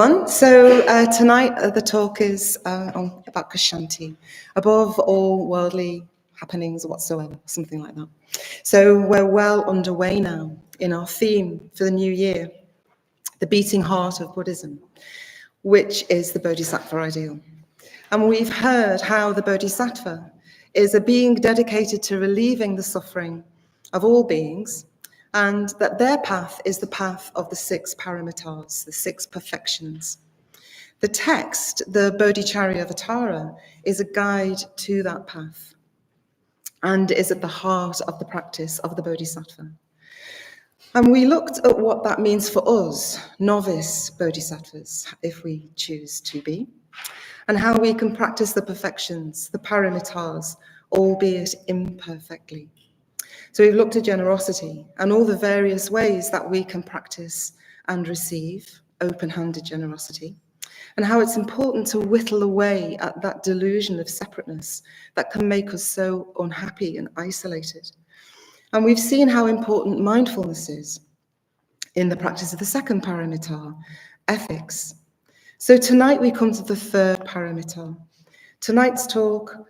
Tonight the talk is about Ksanti, above all worldly happenings whatsoever, something like that. So we're well underway now in our theme for the new year, the beating heart of Buddhism, which is the Bodhisattva ideal. And we've heard how the Bodhisattva is a being dedicated to relieving the suffering of all beings, and that their path is the path of the 6 paramitas, the 6 perfections. The text, the Bodhicharyavatara, is a guide to that path and is at the heart of the practice of the Bodhisattva. And we looked at what that means for us, novice Bodhisattvas, if we choose to be, and how we can practice the perfections, the paramitas, albeit imperfectly. So we've looked at generosity and all the various ways that we can practice and receive open-handed generosity, and how it's important to whittle away at that delusion of separateness that can make us so unhappy and isolated. And we've seen how important mindfulness is in the practice of the 2nd paramita, ethics. So tonight we come to the 3rd paramita. Tonight's talk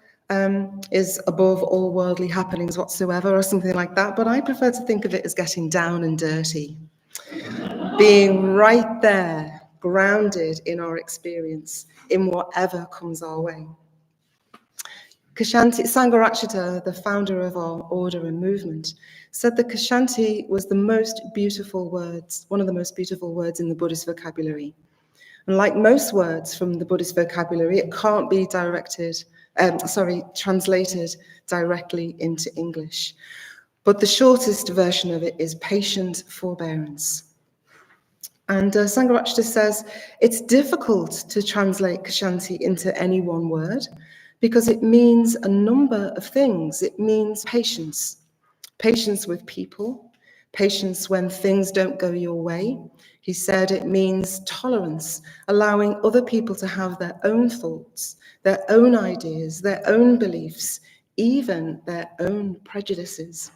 is above all worldly happenings whatsoever, or something like that, but I prefer to think of it as getting down and dirty, being right there, grounded in our experience, in whatever comes our way. Sanghagita, the founder of our order and movement, said that Ksanti was the most beautiful words, one of the most beautiful words in the Buddhist vocabulary. And like most words from the Buddhist vocabulary, it can't be translated directly into English. But the shortest version of it is patient forbearance. And Sanghagita says it's difficult to translate Ksanti into any one word because it means a number of things. It means patience, patience with people, patience when things don't go your way. He said it means tolerance, allowing other people to have their own thoughts, their own ideas, their own beliefs, even their own prejudices.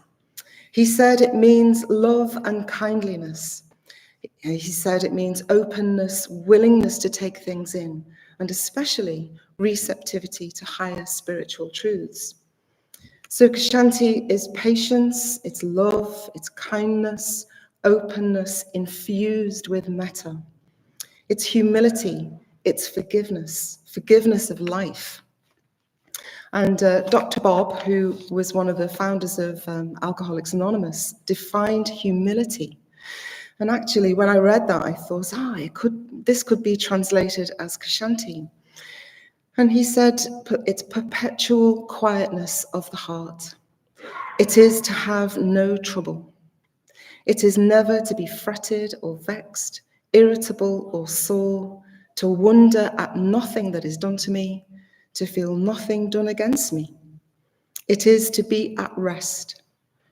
He said it means love and kindliness. He said it means openness, willingness to take things in, and especially receptivity to higher spiritual truths. So Ksanti is patience, it's love, it's kindness, openness infused with metta. It's humility, it's forgiveness, forgiveness of life. And Dr. Bob, who was one of the founders of Alcoholics Anonymous, defined humility. And actually, when I read that, I thought, this could be translated as Ksanti. And he said, it's perpetual quietness of the heart. It is to have no trouble. It is never to be fretted or vexed, irritable or sore, to wonder at nothing that is done to me, to feel nothing done against me. It is to be at rest.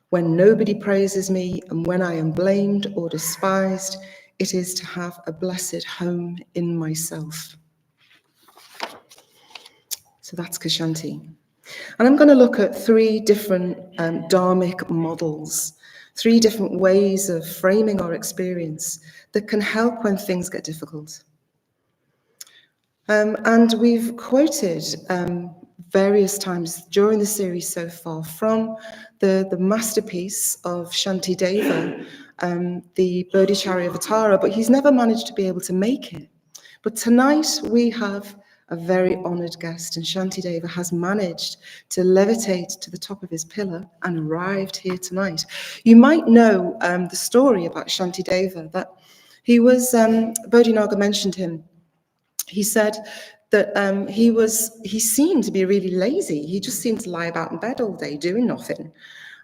When nobody praises me and when I am blamed or despised, it is to have a blessed home in myself. So that's Ksanti. And I'm going to look at 3 different dharmic models, 3 different ways of framing our experience that can help when things get difficult. And we've quoted various times during the series so far from the masterpiece of Shantideva, the Bodhicharyavatara, but he's never managed to be able to make it. But tonight we have a very honoured guest, and Shantideva has managed to levitate to the top of his pillar and arrived here tonight. You might know the story about Shantideva, that he was, Bodhinaga mentioned him. He said that he seemed to be really lazy. He just seemed to lie about in bed all day doing nothing.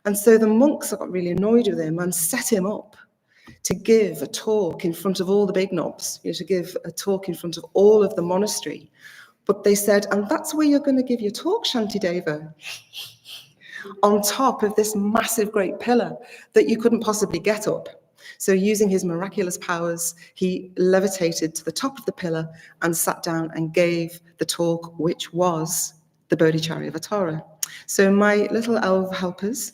And so the monks got really annoyed with him and set him up to give a talk in front of all the big knobs, to give a talk in front of all of the monastery. But they said, and that's where you're going to give your talk, Shantideva, on top of this massive great pillar that you couldn't possibly get up. So using his miraculous powers, he levitated to the top of the pillar and sat down and gave the talk, which was the Bodhicharyavatara. So my little elf helpers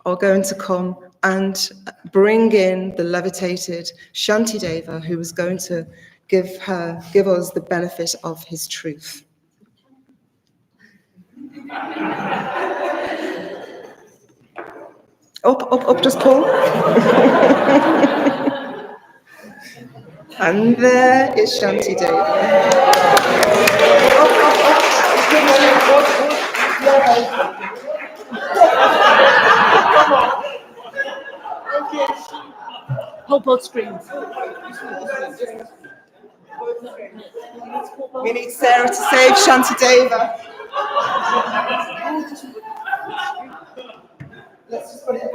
are going to come and bring in the levitated Shantideva, who is going to give us the benefit of his truth. Up, just pull. And there is Shanti Deva. Hold both screens. We need Sarah to save Shanti Deva. Let's just put it. Is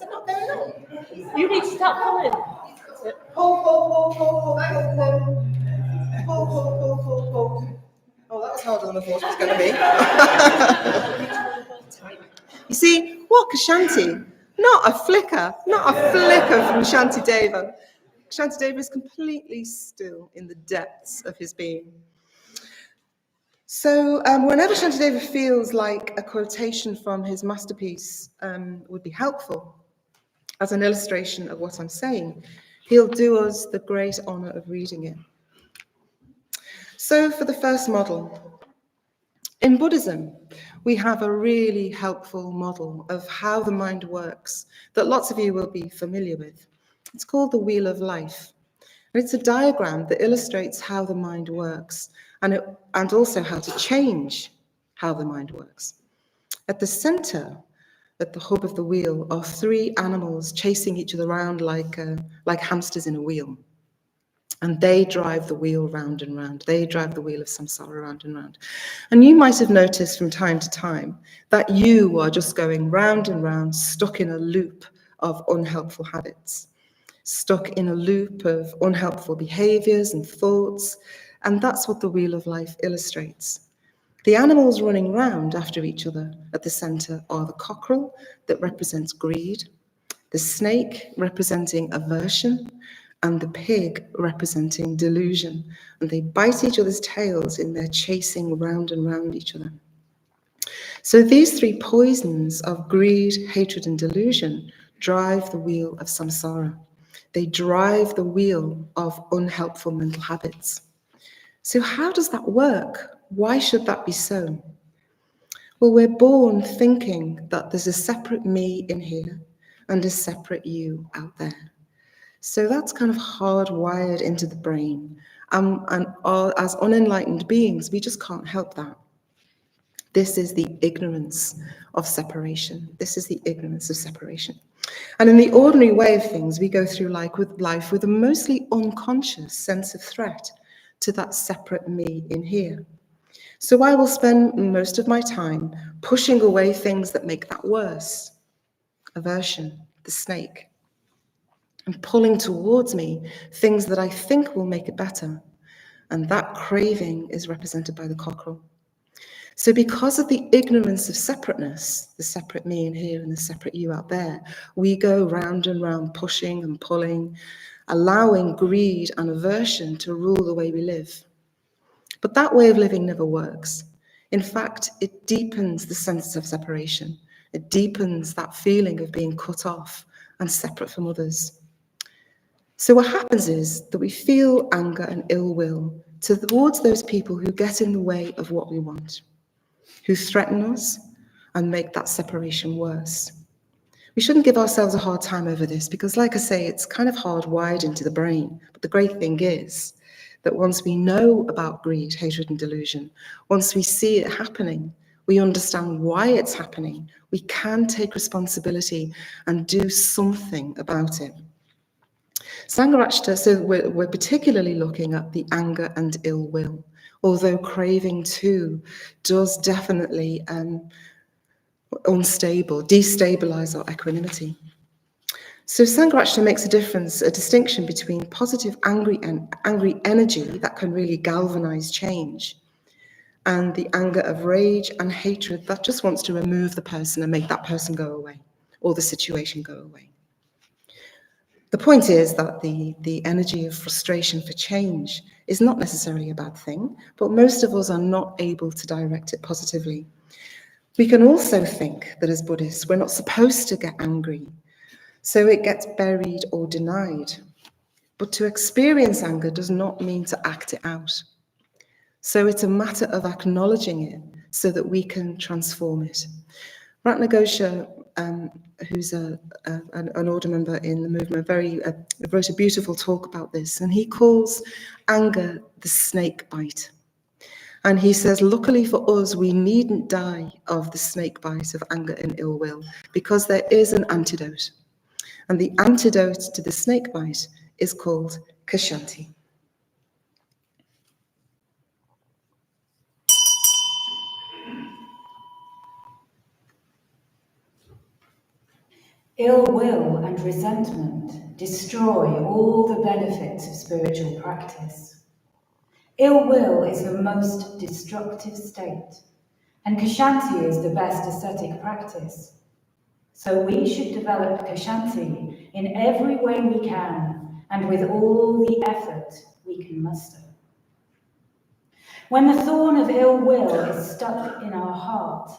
it not going on? You need to stop pulling. Pull. Oh, that was harder than I thought it was going to be. You see, what Kshanti? Not a flicker from Shanti Deva. Shanti Deva is completely still in the depths of his being. So whenever Shanti Deva feels like a quotation from his masterpiece would be helpful as an illustration of what I'm saying, he'll do us the great honor of reading it. So for the first model, in Buddhism, we have a really helpful model of how the mind works that lots of you will be familiar with. It's called the Wheel of Life. And it's a diagram that illustrates how the mind works and also how to change how the mind works. At the center, at the hub of the wheel, are three animals chasing each other around like hamsters in a wheel. And they drive the wheel round and round. They drive the wheel of samsara round and round. And you might have noticed from time to time that you are just going round and round, stuck in a loop of unhelpful habits, stuck in a loop of unhelpful behaviors and thoughts. And that's what the Wheel of Life illustrates. The animals running round after each other at the center are the cockerel that represents greed, the snake representing aversion, and the pig representing delusion. And they bite each other's tails in their chasing round and round each other. So these three poisons of greed, hatred, and delusion drive the wheel of samsara. They drive the wheel of unhelpful mental habits. So how does that work? Why should that be so? Well, we're born thinking that there's a separate me in here and a separate you out there. So that's kind of hardwired into the brain. And as unenlightened beings, we just can't help that. This is the ignorance of separation. This is the ignorance of separation. And in the ordinary way of things, we go through life with a mostly unconscious sense of threat to that separate me in here. So I will spend most of my time pushing away things that make that worse. Aversion, the snake. And pulling towards me things that I think will make it better. And that craving is represented by the cockerel. So because of the ignorance of separateness, the separate me in here and the separate you out there, we go round and round pushing and pulling, allowing greed and aversion to rule the way we live. But that way of living never works. In fact, it deepens the sense of separation. It deepens that feeling of being cut off and separate from others. So what happens is that we feel anger and ill will towards those people who get in the way of what we want, who threaten us and make that separation worse. We shouldn't give ourselves a hard time over this because, like I say, it's kind of hardwired into the brain. But the great thing is that once we know about greed, hatred, and delusion, once we see it happening, we understand why it's happening, we can take responsibility and do something about it. Sanghagita, so we're particularly looking at the anger and ill will, although craving too does definitely destabilize our equanimity. So Sanghagita makes a distinction between positive angry energy that can really galvanize change, and the anger of rage and hatred that just wants to remove the person and make that person go away, or the situation go away. The point is that the energy of frustration for change is not necessarily a bad thing, but most of us are not able to direct it positively. We can also think that as Buddhists, we're not supposed to get angry, so it gets buried or denied. But to experience anger does not mean to act it out. So it's a matter of acknowledging it so that we can transform it. Ratnagosha, who's an order member in the movement, wrote a beautiful talk about this, and he calls anger the snake bite. And he says, luckily for us, we needn't die of the snake bite of anger and ill will, because there is an antidote. And the antidote to the snake bite is called Ksanti. Ill will and resentment destroy all the benefits of spiritual practice. Ill will is the most destructive state, and Ksanti is the best ascetic practice. So we should develop Ksanti in every way we can and with all the effort we can muster. When the thorn of ill will is stuck in our heart,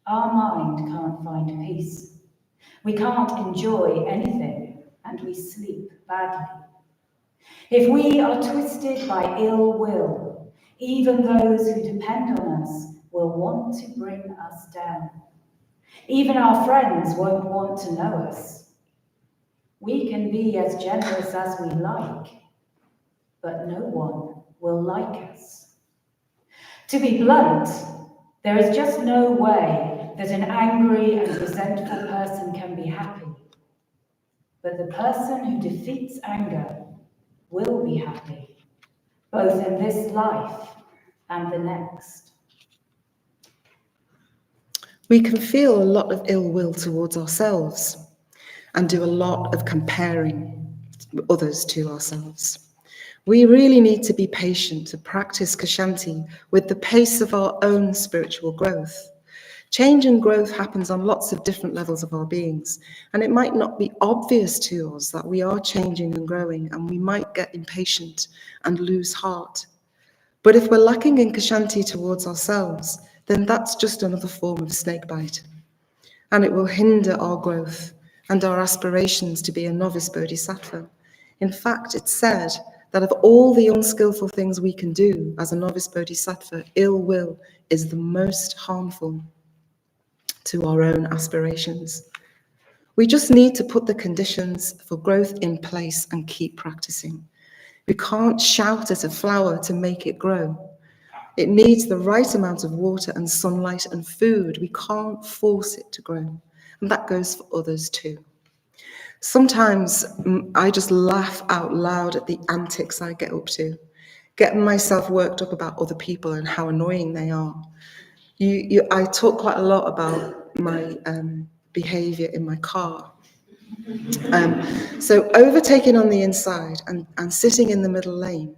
our mind can't find peace. We can't enjoy anything, and we sleep badly. If we are twisted by ill will, even those who depend on us will want to bring us down. Even our friends won't want to know us. We can be as generous as we like, but no one will like us. To be blunt, there is just no way that an angry and resentful person can be happy. But the person who defeats anger will be happy, both in this life and the next. We can feel a lot of ill will towards ourselves and do a lot of comparing others to ourselves. We really need to be patient to practice Ksanti with the pace of our own spiritual growth. Change and growth happens on lots of different levels of our beings, and it might not be obvious to us that we are changing and growing, and we might get impatient and lose heart. But if we're lacking in Ksanti towards ourselves, then that's just another form of snakebite, and it will hinder our growth and our aspirations to be a novice bodhisattva. In fact, it's said that of all the unskillful things we can do as a novice bodhisattva, ill will is the most harmful to our own aspirations. We just need to put the conditions for growth in place and keep practicing. We can't shout at a flower to make it grow. It needs the right amount of water and sunlight and food. We can't force it to grow. And that goes for others too. Sometimes I just laugh out loud at the antics I get up to, getting myself worked up about other people and how annoying they are. I talk quite a lot about my behaviour in my car. So overtaking on the inside and sitting in the middle lane,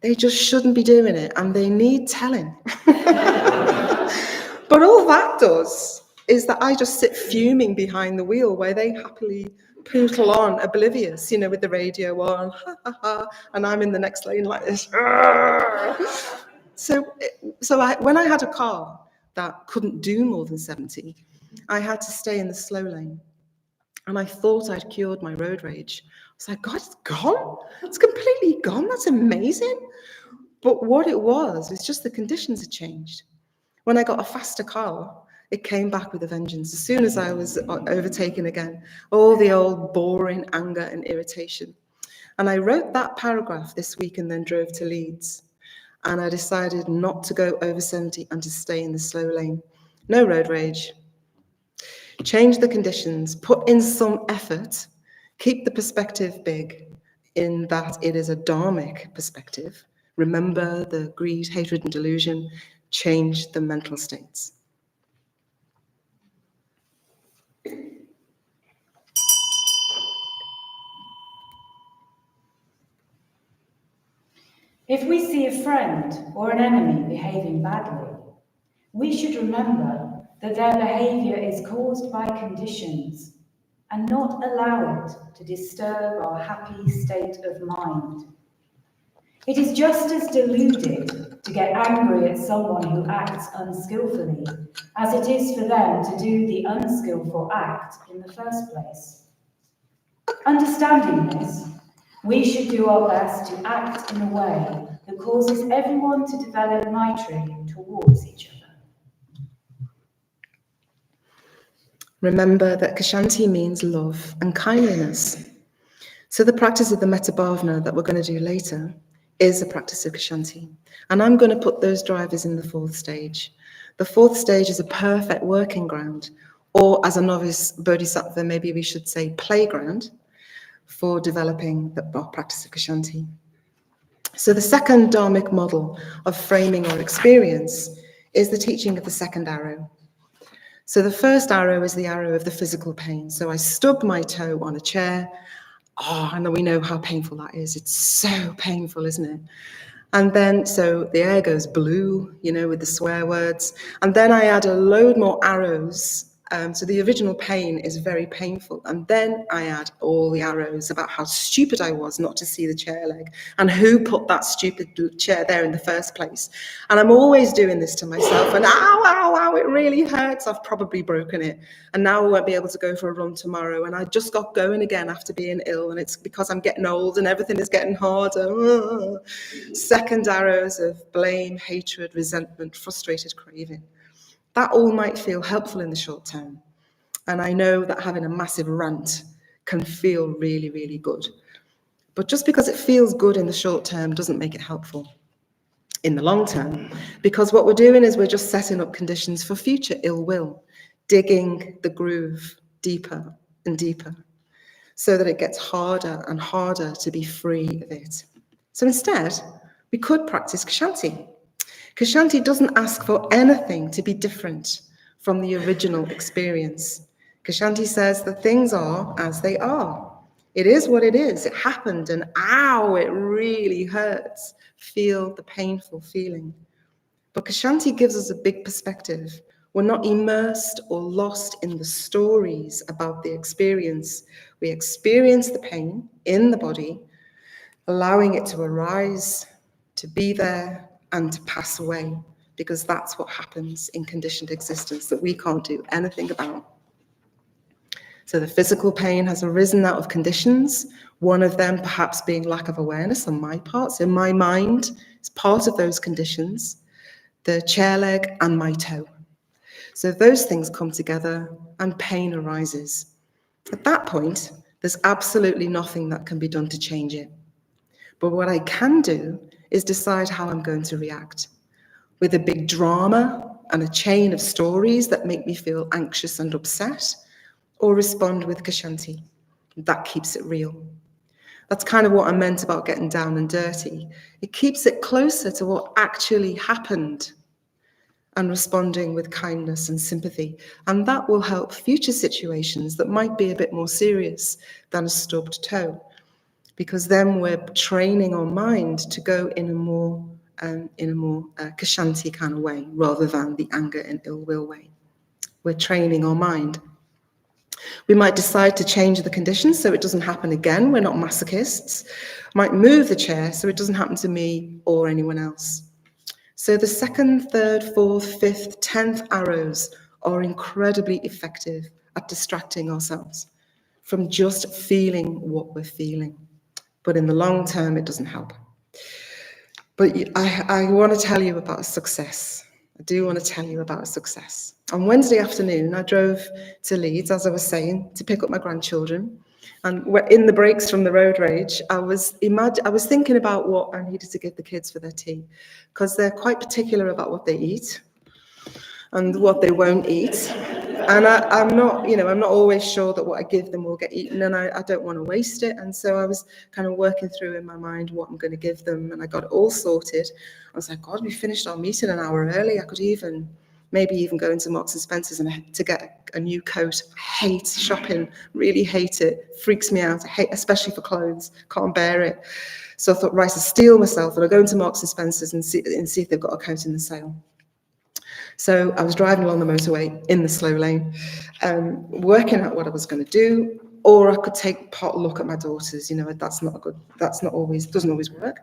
they just shouldn't be doing it, and they need telling. But all that does is that I just sit fuming behind the wheel where they happily pootle on, oblivious, with the radio on, ha ha ha, and I'm in the next lane like this. So when I had a car that couldn't do more than 70, I had to stay in the slow lane. And I thought I'd cured my road rage. I was like, God, it's gone. It's completely gone. That's amazing. But what it was just the conditions had changed. When I got a faster car, it came back with a vengeance. As soon as I was overtaken again, all the old boring anger and irritation. And I wrote that paragraph this week and then drove to Leeds. And I decided not to go over 70 and to stay in the slow lane. No road rage. Change the conditions, put in some effort, keep the perspective big in that it is a dharmic perspective. Remember the greed, hatred, and delusion. Change the mental states. If we see a friend or an enemy behaving badly, we should remember that their behaviour is caused by conditions and not allow it to disturb our happy state of mind. It is just as deluded to get angry at someone who acts unskillfully, as it is for them to do the unskillful act in the first place. Understanding this, we should do our best to act in a way that causes everyone to develop Maitri towards each other. Remember that Kshanti means love and kindliness. So the practice of the Metta Bhavana that we're going to do later is a practice of Kshanti. And I'm going to put those drivers in the fourth stage. The fourth stage is a perfect working ground, or as a novice bodhisattva, maybe we should say playground, for developing the practice of Kshanti. So the second dharmic model of framing our experience is the teaching of the second arrow. So the first arrow is the arrow of the physical pain. So I stubbed my toe on a chair. Oh, and we know how painful that is. It's so painful, isn't it? And then, so the air goes blue, with the swear words. And then I add a load more arrows. So the original pain is very painful. And then I add all the arrows about how stupid I was not to see the chair leg and who put that stupid chair there in the first place. And I'm always doing this to myself. And ow, ow, ow, it really hurts. I've probably broken it. And now I won't be able to go for a run tomorrow. And I just got going again after being ill. And it's because I'm getting old and everything is getting harder. Second arrows of blame, hatred, resentment, frustrated craving. That all might feel helpful in the short term. And I know that having a massive rant can feel really, really good. But just because it feels good in the short term doesn't make it helpful in the long term. Because what we're doing is we're just setting up conditions for future ill will, digging the groove deeper and deeper so that it gets harder and harder to be free of it. So instead, we could practice Kshanti. Kshanti doesn't ask for anything to be different from the original experience. Kshanti says that things are as they are. It is what it is. It happened and ow, it really hurts. Feel the painful feeling. But Kshanti gives us a big perspective. We're not immersed or lost in the stories about the experience. We experience the pain in the body, allowing it to arise, to be there, and to pass away, because that's what happens in conditioned existence that we can't do anything about. So the physical pain has arisen out of conditions, one of them perhaps being lack of awareness on my part. So my mind is part of those conditions, the chair leg and my toe. So those things come together and pain arises. At that point, there's absolutely nothing that can be done to change it. But what I can do is decide how I'm going to react, with a big drama and a chain of stories that make me feel anxious and upset, or respond with Kshanti. That keeps it real. That's kind of what I meant about getting down and dirty. It keeps it closer to what actually happened and responding with kindness and sympathy. And that will help future situations that might be a bit more serious than a stubbed toe, because then we're training our mind to go in a more Kshanti kind of way, rather than the anger and ill will way. We're training our mind. We might decide to change the conditions so it doesn't happen again. We're not masochists. Might move the chair so it doesn't happen to me or anyone else. So the second, third, fourth, fifth, 10th arrows are incredibly effective at distracting ourselves from just feeling what we're feeling. But in the long term, it doesn't help. But I want to tell you about a success. I do want to tell you about a success. On Wednesday afternoon, I drove to Leeds, as I was saying, to pick up my grandchildren. And in the breaks from the road rage, I was thinking about what I needed to give the kids for their tea, because they're quite particular about what they eat and what they won't eat. And I'm not always sure that what I give them will get eaten, and I don't want to waste it. And so I was kind of working through in my mind what I'm going to give them, and I got it all sorted. I was like, God, we finished our meeting an hour early. I could maybe even go into Marks and Spencer's to get a new coat. I hate shopping, really hate it. Freaks me out. I hate, especially for clothes. Can't bear it. So I thought, right, I'll steel myself and I'll go into Marks and Spencer's and see if they've got a coat in the sale. So I was driving along the motorway in the slow lane, working out what I was going to do, or I could take a pot look at my daughters. Doesn't always work.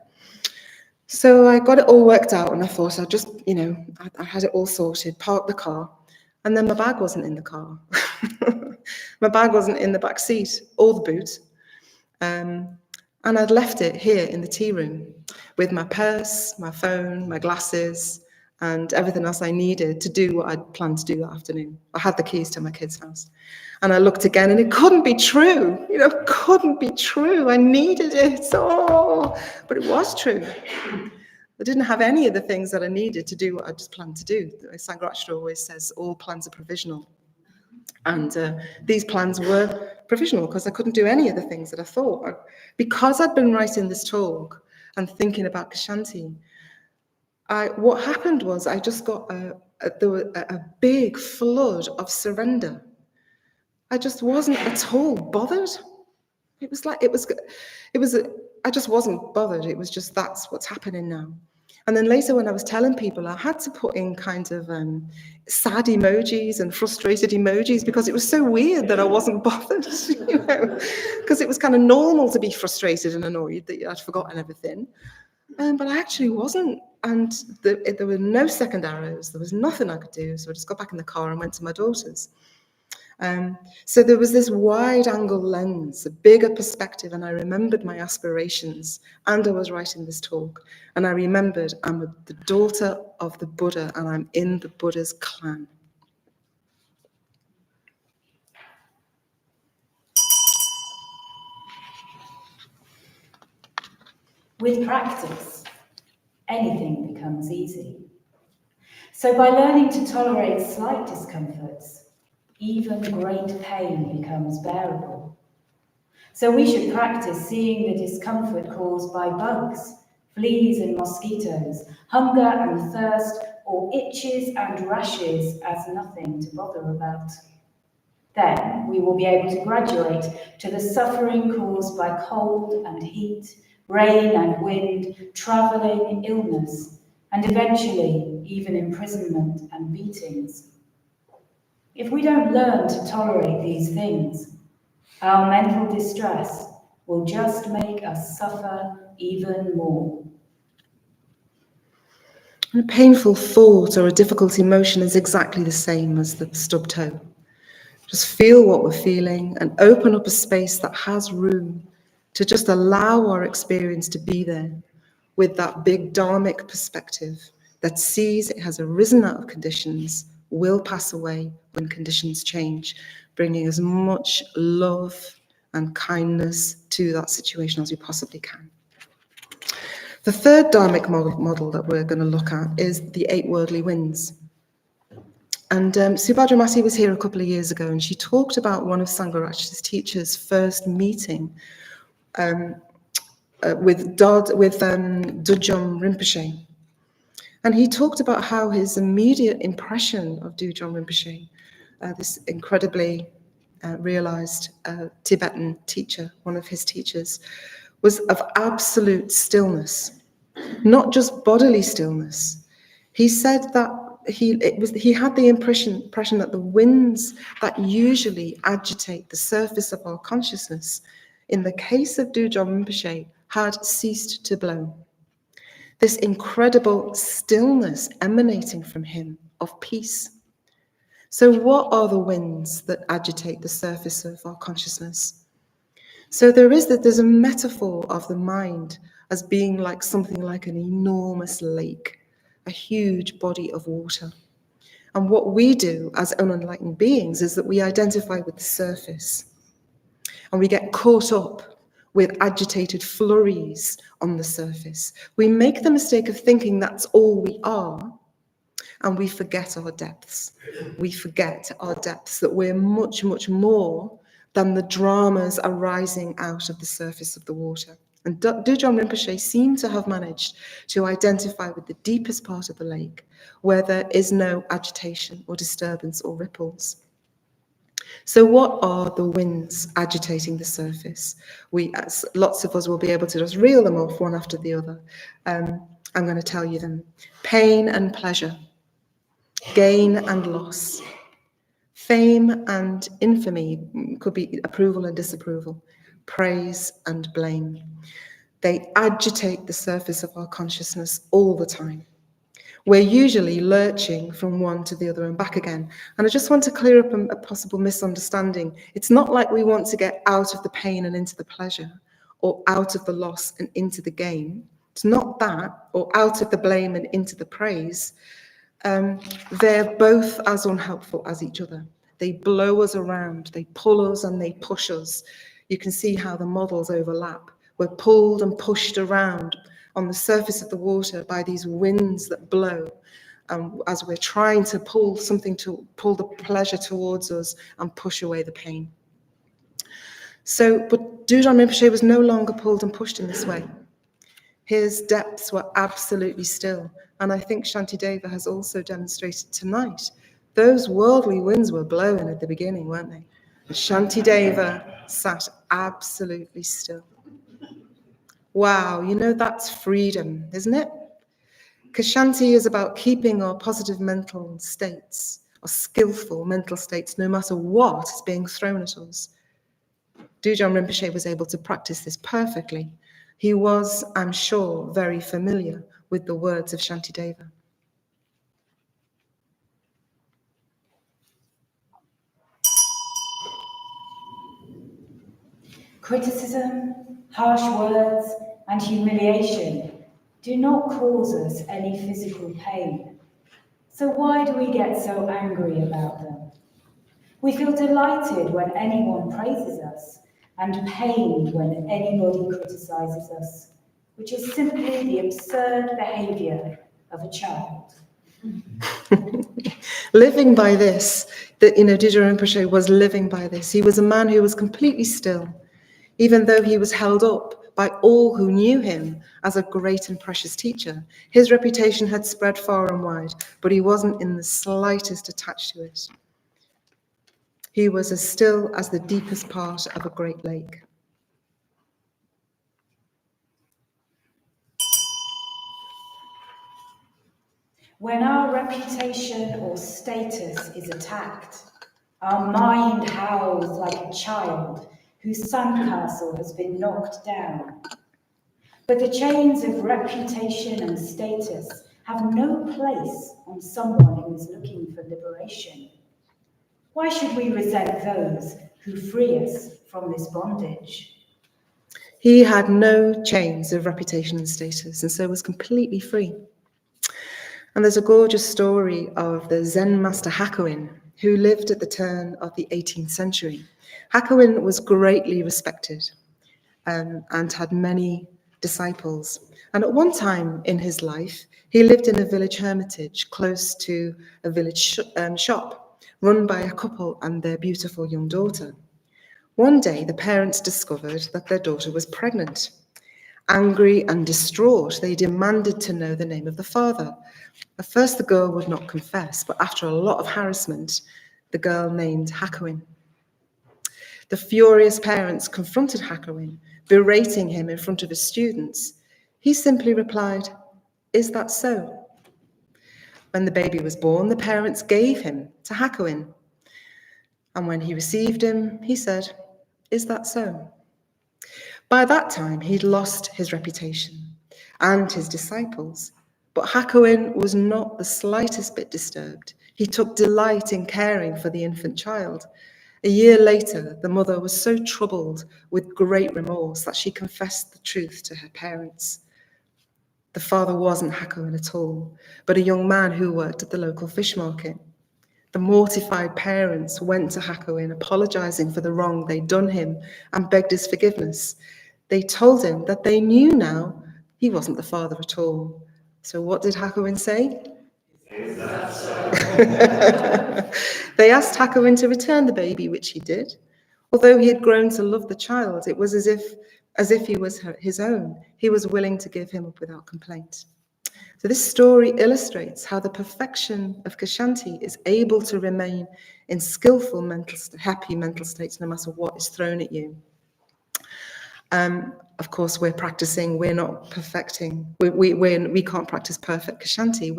So I got it all worked out, and I thought I'd just, I had it all sorted, parked the car, and then my bag wasn't in the car. My bag wasn't in the back seat or the boot. And I'd left it here in the tea room with my purse, my phone, my glasses, and everything else I needed to do what I'd planned to do that afternoon. I had the keys to my kids' house. And I looked again, and it couldn't be true. It couldn't be true. I needed it. Oh, but it was true. I didn't have any of the things that I needed to do what I just planned to do. Sanghagita always says all plans are provisional. And these plans were provisional because I couldn't do any of the things that I thought. Because I'd been writing this talk and thinking about Ksanti, what happened was I just got a big flood of surrender. I just wasn't at all bothered. I just wasn't bothered. It was just, that's what's happening now. And then later when I was telling people, I had to put in kind of sad emojis and frustrated emojis because it was so weird that I wasn't bothered, because it was kind of normal to be frustrated and annoyed that I'd forgotten everything. But I actually wasn't. And there were no second arrows. There was nothing I could do. So I just got back in the car and went to my daughter's. So there was this wide angle lens, a bigger perspective, and I remembered my aspirations, and I was writing this talk, and I remembered I'm the daughter of the Buddha, and I'm in the Buddha's clan. With practice, anything becomes easy. So by learning to tolerate slight discomforts, even great pain becomes bearable. So we should practice seeing the discomfort caused by bugs, fleas and mosquitoes, hunger and thirst, or itches and rashes as nothing to bother about. Then we will be able to graduate to the suffering caused by cold and heat, rain and wind, travelling, illness, and eventually even imprisonment and beatings. If we don't learn to tolerate these things, our mental distress will just make us suffer even more. A painful thought or a difficult emotion is exactly the same as the stub toe. Just feel what we're feeling and open up a space that has room to just allow our experience to be there with that big dharmic perspective that sees it has arisen out of conditions, will pass away when conditions change, bringing as much love and kindness to that situation as we possibly can. The third dharmic model that we're going to look at is the 8 worldly winds. And Subhadra Mati was here a couple of years ago, and she talked about one of Sangharaj's teachers' first meeting with Dudjom Rinpoche. And he talked about how his immediate impression of Dudjom Rinpoche, this incredibly realized Tibetan teacher, one of his teachers, was of absolute stillness, not just bodily stillness. He said that he had the impression that the winds that usually agitate the surface of our consciousness, in the case of Dudjom Rinpoche, had ceased to blow. This incredible stillness emanating from him of peace. So what are the winds that agitate the surface of our consciousness? So there's a metaphor of the mind as being like something like an enormous lake, a huge body of water. And what we do as unenlightened beings is that we identify with the surface, and we get caught up with agitated flurries on the surface. We make the mistake of thinking that's all we are, and we forget our depths. We forget our depths, that we're much, much more than the dramas arising out of the surface of the water. And Dudjom Rinpoche seemed to have managed to identify with the deepest part of the lake, where there is no agitation or disturbance or ripples. So what are the winds agitating the surface? Lots of us will be able to just reel them off one after the other. I'm going to tell you them. Pain and pleasure, gain and loss, fame and infamy, could be approval and disapproval, praise and blame, They agitate the surface of our consciousness all the time. We're usually lurching from one to the other and back again. And I just want to clear up a possible misunderstanding. It's not like we want to get out of the pain and into the pleasure, or out of the loss and into the gain. It's not that, or out of the blame and into the praise. They're both as unhelpful as each other. They blow us around, they pull us and they push us. You can see how the models overlap. We're pulled and pushed around on the surface of the water by these winds that blow, as we're trying to pull the pleasure towards us and push away the pain. But Dudjom Rinpoche was no longer pulled and pushed in this way. His depths were absolutely still, and I think Shantideva has also demonstrated tonight. Those worldly winds were blowing at the beginning, weren't they? And Shantideva sat absolutely still. Wow, that's freedom, isn't it? Because Shanti is about keeping our positive mental states, our skillful mental states, no matter what is being thrown at us. Dudjom Rinpoche was able to practice this perfectly. He was, I'm sure, very familiar with the words of Shantideva. Criticism, harsh words, and humiliation do not cause us any physical pain. So why do we get so angry about them? We feel delighted when anyone praises us, and pained when anybody criticizes us, which is simply the absurd behavior of a child. Living by this, Dudjom Rinpoche was living by this. He was a man who was completely still, even though he was held up by all who knew him as a great and precious teacher. His reputation had spread far and wide, but he wasn't in the slightest attached to it. He was as still as the deepest part of a great lake. When our reputation or status is attacked, our mind howls like a child whose sandcastle has been knocked down. But the chains of reputation and status have no place on someone who is looking for liberation. Why should we resent those who free us from this bondage? He had no chains of reputation and status, and so was completely free. And there's a gorgeous story of the Zen master Hakuin, who lived at the turn of the 18th century. Hakuin was greatly respected and had many disciples. And at one time in his life, he lived in a village hermitage close to a village shop run by a couple and their beautiful young daughter. One day, the parents discovered that their daughter was pregnant. Angry and distraught, they demanded to know the name of the father. At first, the girl would not confess, but after a lot of harassment, the girl named Hakuin. The furious parents confronted Hakuin, berating him in front of his students. He simply replied, "Is that so?" When the baby was born, the parents gave him to Hakuin. And when he received him, he said, "Is that so?" By that time, he'd lost his reputation and his disciples, but Hakuin was not the slightest bit disturbed. He took delight in caring for the infant child. A year later, the mother was so troubled with great remorse that she confessed the truth to her parents. The father wasn't Hakuin at all, but a young man who worked at the local fish market. The mortified parents went to Hakuin, apologizing for the wrong they'd done him, and begged his forgiveness. They told him that they knew now he wasn't the father at all. So what did Hakuin say? "Is that so?" They asked Hakuin to return the baby, which he did. Although he had grown to love the child, it was as if he was his own. He was willing to give him up without complaint. So this story illustrates how the perfection of Ksanti is able to remain in skillful happy mental states no matter what is thrown at you. Of course, we're practicing, we're not perfecting. We can't practice perfect Ksanti,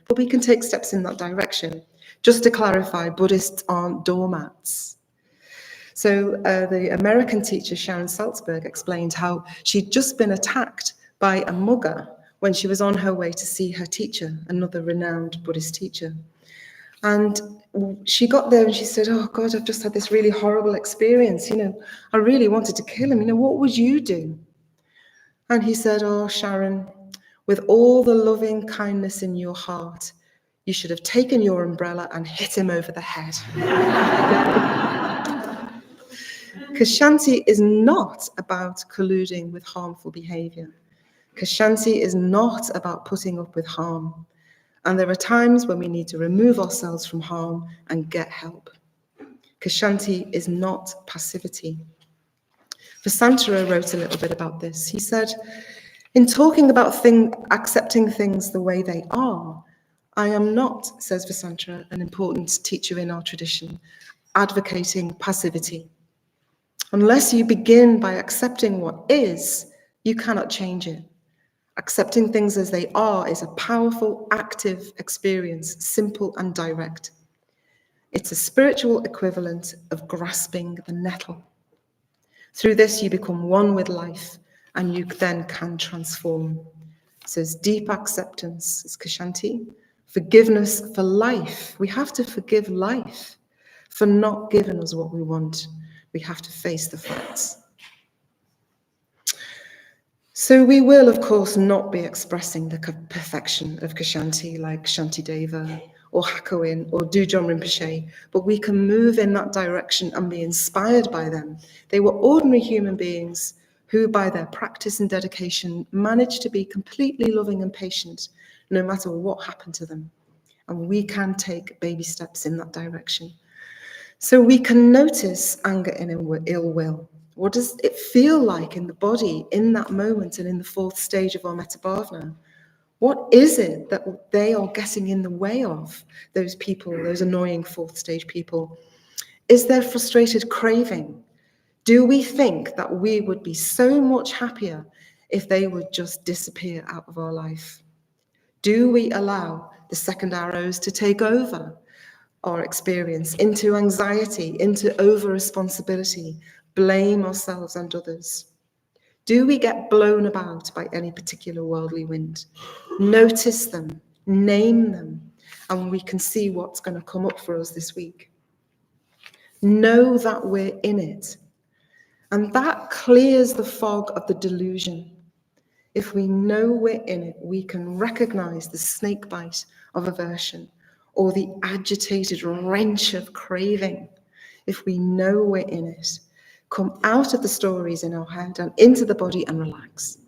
but we can take steps in that direction. Just to clarify, Buddhists aren't doormats. So the American teacher Sharon Salzberg explained how she'd just been attacked by a mugger when she was on her way to see her teacher, another renowned Buddhist teacher. And she got there and she said, "Oh God, I've just had this really horrible experience. I really wanted to kill him. What would you do?" And he said, "Oh, Sharon, with all the loving kindness in your heart, you should have taken your umbrella and hit him over the head." Ksanti is not about colluding with harmful behaviour. Ksanti is not about putting up with harm. And there are times when we need to remove ourselves from harm and get help. Ksanti is not passivity. Vasantara wrote a little bit about this. He said, "In talking about accepting things the way they are, I am not," says Vasantara, an important teacher in our tradition, "advocating passivity. Unless you begin by accepting what is, you cannot change it. Accepting things as they are is a powerful, active experience, simple and direct. It's a spiritual equivalent of grasping the nettle. Through this, you become one with life, and you then can transform." So it's deep acceptance, it's Ksanti. Forgiveness for life. We have to forgive life for not giving us what we want. We have to face the facts. So we will, of course, not be expressing the perfection of Ksanti like Shantideva or Hakuin or Dujom Rinpoche, but we can move in that direction and be inspired by them. They were ordinary human beings who, by their practice and dedication, managed to be completely loving and patient, no matter what happened to them. And we can take baby steps in that direction. So we can notice anger and ill will. What does it feel like in the body in that moment and in the fourth stage of our metabhavana? What is it that they are getting in the way of, those people, those annoying fourth stage people? Is there frustrated craving? Do we think that we would be so much happier if they would just disappear out of our life? Do we allow the second arrows to take over our experience into anxiety, into over-responsibility, blame ourselves and others? Do we get blown about by any particular worldly wind? Notice them, name them, and we can see what's going to come up for us this week. Know that we're in it. And that clears the fog of the delusion. If we know we're in it, we can recognize the snake bite of aversion or the agitated wrench of craving. If we know we're in it, come out of the stories in our head and into the body and relax.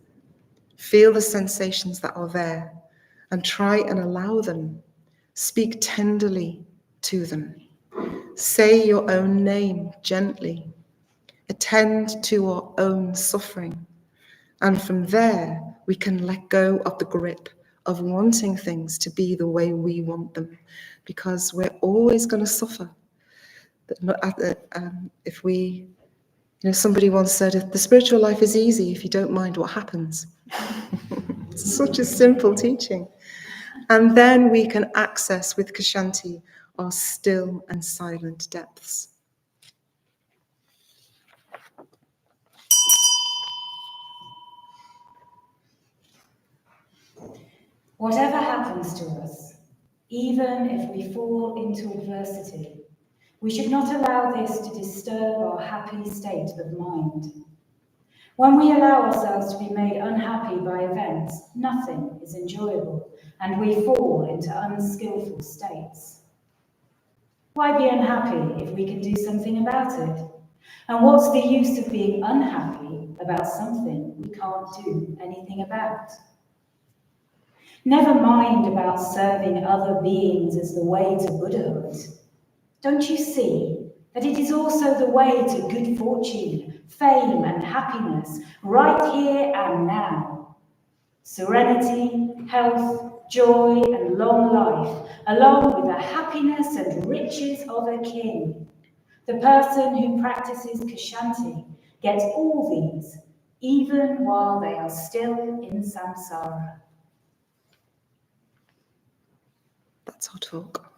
Feel the sensations that are there and try and allow them. Speak tenderly to them. Say your own name gently. Attend to our own suffering. And from there, we can let go of the grip of wanting things to be the way we want them, because we're always going to suffer. If we, somebody once said, the spiritual life is easy if you don't mind what happens. Such a simple teaching. And then we can access with Ksanti our still and silent depths. Whatever happens to us, even if we fall into adversity, we should not allow this to disturb our happy state of mind. When we allow ourselves to be made unhappy by events, nothing is enjoyable, and we fall into unskillful states. Why be unhappy if we can do something about it? And what's the use of being unhappy about something we can't do anything about? Never mind about serving other beings as the way to Buddhahood. Don't you see that it is also the way to good fortune, fame and happiness, right here and now? Serenity, health, joy and long life, along with the happiness and riches of a king. The person who practices Ksanti gets all these, even while they are still in samsara. That's our talk.